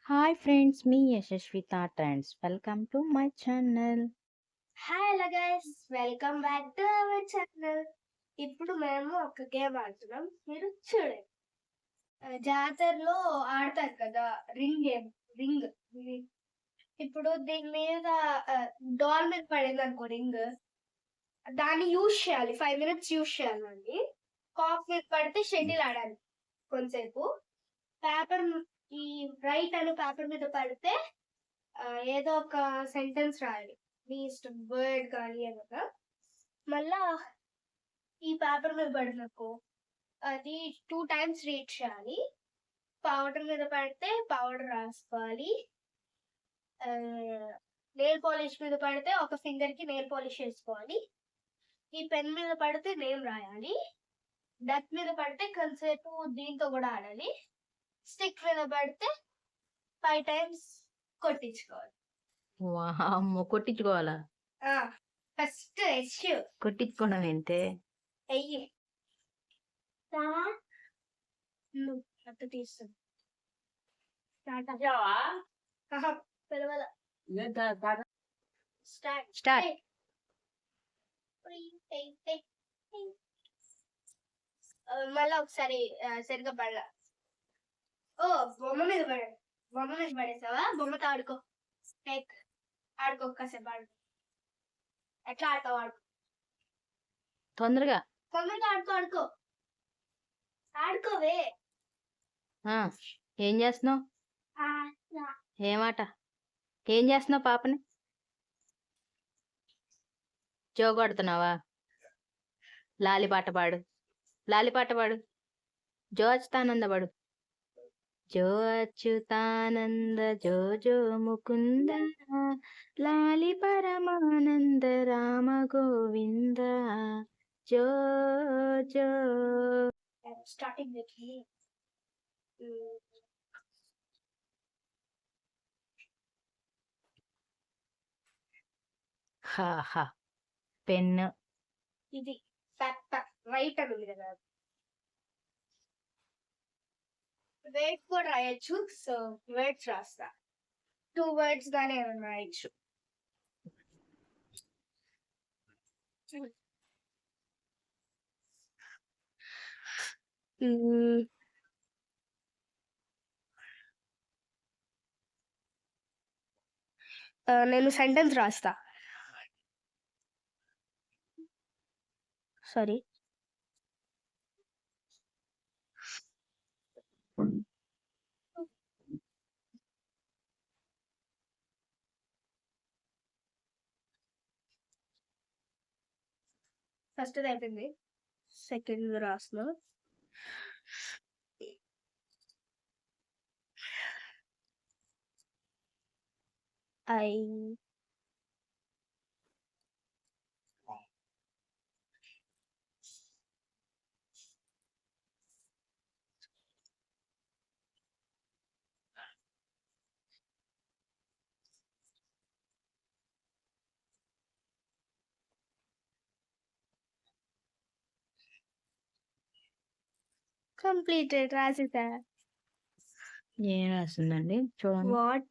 Hi friends, me యశస్విత trends. Welcome to my channel. Hi hello guys, welcome back to our channel. ఇప్పుడు మేము ఒక game ఆడుతున్నాం, మీరు చూడండి. జాతరలో ఆడతారు కదా రింగ్ గేమ్. రింగ్ ఇప్పుడు దీని మీద డాల్ మీద పడింది అనుకో రింగ్, దాన్ని యూజ్ చేయాలి. 5 minutes యూజ్ చేయాలండి. కాక్ మీద పడితే షటిల్ ఆడాలి కొంతసేపు. పేపర్ ఈ రైట్ అని పేపర్ మీద పడితే ఏదో ఒక సెంటెన్స్ రాయాలి, మీ ఇష్టం, వర్డ్ కానీ ఏదైనా. మళ్ళా ఈ పేపర్ మీద పడినకు అది 2 times రీడ్ చేయాలి. పౌడర్ మీద పడితే పౌడర్ రాసుకోవాలి. నెయిల్ పాలిష్ మీద పడితే ఒక ఫింగర్ కి నెయిల్ పాలిష్ వేసుకోవాలి. ఈ పెన్ మీద పడితే నేమ్ రాయాలి. డక్ మీద పడితే కొంతసేపు దీంతో కూడా ఆడాలి. స్టిక్ మీద పడితే 5 times కొట్టించుకోవాలి. వామ్మో, కొట్టించుకోవాలా? ఫస్ట్ కొట్టించుకోవడం ఏంటే? అయ్యి అట్ట తీస్తుంది. స్టార్ట్. మళ్ళా ఒకసారి సరిగ్గా పడ. ఓ బొమ్మ మీద పడాడు. బొమ్మ మీద పడేసావా? బొమ్మతో ఆడుకో. ఆడుకో, కాసేపు ఆడుకో. ఎట్లా ఆడతావు? ఆడుకో తొందరగా ఆడుకో. ఆడుకోవే. ఏం చేస్తున్నావు? ఏమాట ఏం చేస్తున్నావు? పాపని జోగొడుతున్నావా? లాలి పాట పాడు. జో అచ్యుతానంద పాడు. జో అచ్యుతానంద జో జో ముకుంద లాలి పరమానంద రామ గోవింద జో జో. స్టార్టింగ్ హాహా. పెన్ను ఇది రైట్ అని ఉంది కదా, వర్డ్స్ కూడా రాయొచ్చు. సో వర్డ్స్ రాస్తా. 2 words గానే రాయొచ్చు. నేను సెంటెన్స్ రాస్తా. సారీ. ఫస్ట్ అయిపోయింది, సెకండ్ రాస్తున్నా. I completed. రాసేసా. ఏం రాస్తుందండి? చూడండి. What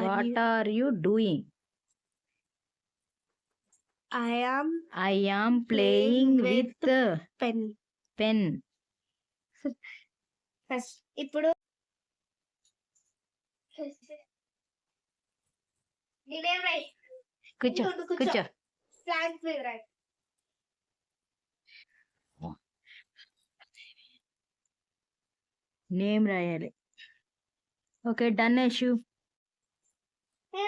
what are you doing? I am playing with pen. ఇప్పుడు నేనేం రాయి? కూర్చో. ప్లాంట్ మీద రాయి. నేమ్ రాయాలి. Okay, done. యశు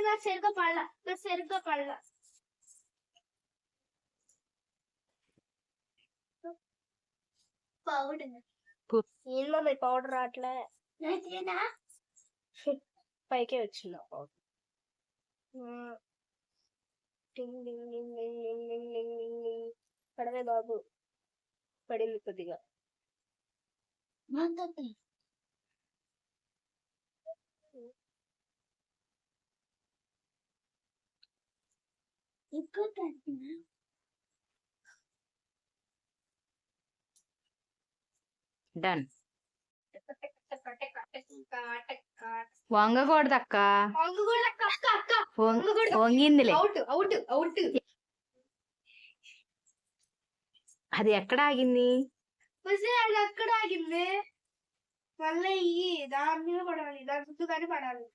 నాకు సరిగ్గా పడలా. పౌడర్ మీ పౌడర్ రావట్లే. పైకే వచ్చింది పౌడర్. పడవే బాబు. పడింది కొద్దిగా. డన్. వంగకూడదు అక్క. వంగకూడదు అక్క, అక్క అక్క వంగకూడదు. వంగిందిలే. Out out out. అది ఎక్కడ ఆగింది? అది అక్కడ ఆగింది. మళ్ళీ దాని మీద పడాలి, దాని చుట్టూ పడాలి.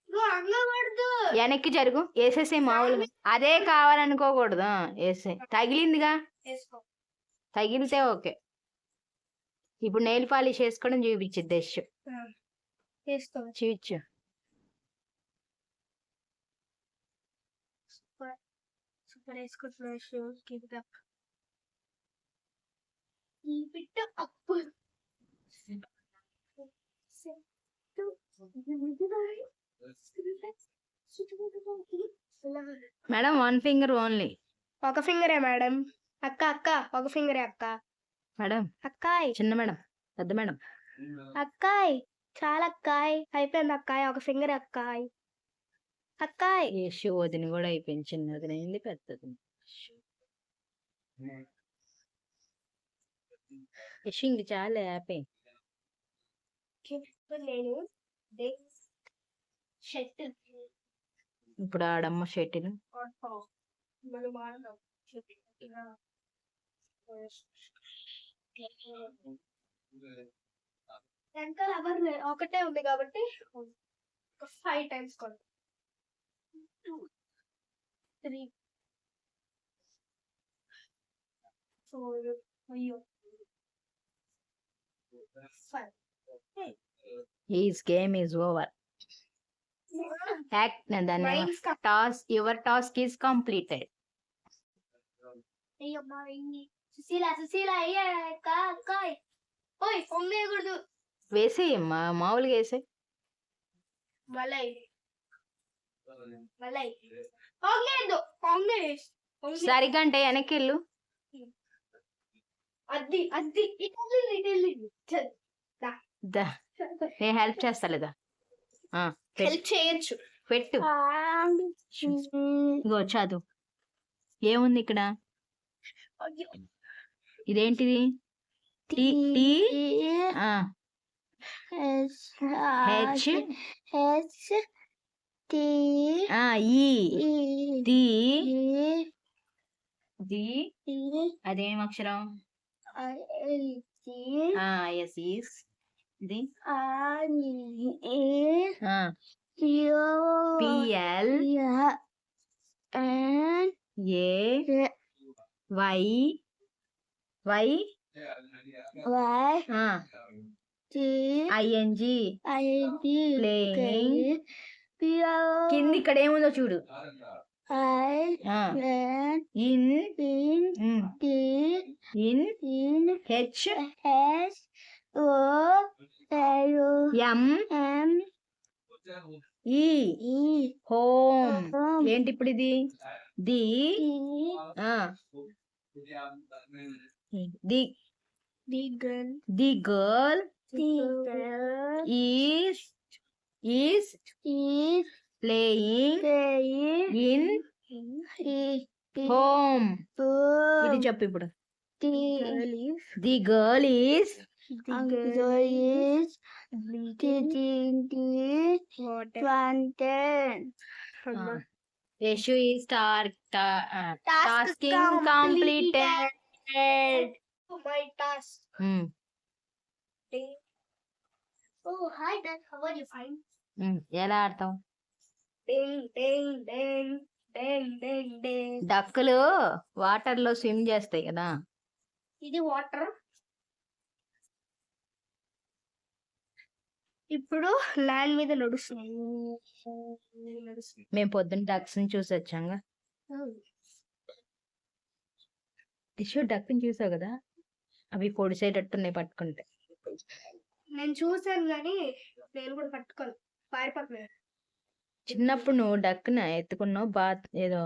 నువ్వు వంగకూడదు. వెనక్కి జరుగు, వేసేసే మామూలుగా. అదే కావాలనుకోకూడదు, వేసే. తగిలిందిగా, వేసుకో. తగిలితే ఓకే. ఇప్పుడు నెయిల్ పాలిష్ వేసుకోవడం చూపించిద్ది యశ్. వేసుకో. చూపించు. సూపర్ వేసుకుంటున్నా. Keep it up. Keep it up. Madam 1 finger only. ఒక ఫింగరే మేడం. అక్క అక్క ఒక ఫింగరే అక్క. మేడం అక్కాయ్. చిన్న మేడం, పెద్ద మేడం. అక్కాయ్ చాలా అక్కాయ్. అయిపోయింది అక్కాయ్, ఒక ఫింగర్ అక్కాయ్. అక్కాయ్. యశ్ వదిన కూడా అయిపోయింది. చిన్న వదిన అయింది, పెద్దది. యశ్ ఇంక చాలా హ్యాపీ. నేను షటిల్. ఇప్పుడు ఆడమ్మ షటిల్. వెనకాల ఎవరు ఒకటే ఉంది కాబట్టి 5 times కొడు. 2 3 4 అయ్యో 5. His game is over. Your task is completed. అయ్యమ్మా Susheela అయ్యా అక్కాయ్. ఓయ్ పొంగేయకూడదు. వేసేయమ్మా, మామూలుగా వేసే. మలై పొంగేయద్దు. సరిగ్గా అంటే వెనక్కి వెళ్ళు. అద్ది ఇటు నేను హెల్ప్ చేస్తా లేదా? హెల్ప్ చేయొచ్చు. పెట్టు. ఇగో చదువు. ఏముంది ఇక్కడ? ఇదేంటిది? అదేం అక్షరం? ప్లేయింగ్. కింద ఇక్కడ ఏముందో చూడు. ఇన్ హెచ్ ఎం ఈ హోమ్. ఏంటి ఇప్పుడు ఇది? The girl is playing in home. ఇది చెప్పు ఇప్పుడు. The girl is Yeshu is tasking completed. My task. Oh, hi Dad. How are you? Fine. ఎలా ఆడతావు? Ding. డక్కులు వాటర్ లో స్విమ్ చేస్తాయి కదా. ఇది వాటర్. ఇప్పుడు ల్యాండ్ మీద నడుస్తుంది. మేము పొద్దున్న డక్స్ ని చూసి వచ్చాంగా. టిష్యూ డక్ ని చూసావు కదా, అవి పొడిసేటట్టున్నాయి పట్టుకుంటే. నేను చూసాను కానీ నేను కూడా పట్టుకోను, పారిపోతున్నాను. చిన్నప్పుడు నువ్వు డక్కున ఎత్తుకున్నావు. ఏదో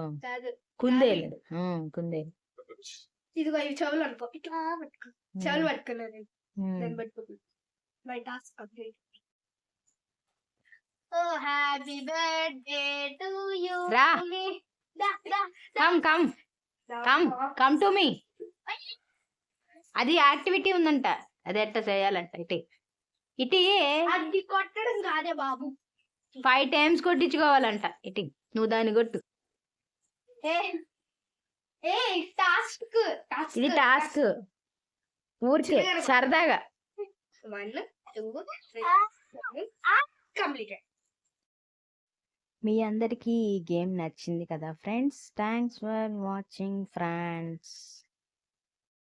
కుందేలు. ఇదిగో ఇవి చెవులు అనుకో, ఇట్లా పట్టుకో. చెవులు పట్టుకున్నాను నేను పట్టుకున్నాను. My task complete. Oh happy birthday to you. రా, కమ్ టు మీ. అది యాక్టివిటీ ఉందంట, అది ఎట్లా చేయాలంట. ఇటే ఇటీ అది కొట్టడం కాదే బాబు. 5 టైమ్స్ కొట్టించుకోవాలంట. ఇటీ నువ్వు దాన్ని కొట్టు. ఏ ఏ టాస్క్ ఇది టాస్క్ ఊరికే సరదాగా. 1 2 3 కంప్లీటెడ్. మీ అందరికీ ఈ గేమ్ నచ్చింది కదా friends? Thanks for watching friends.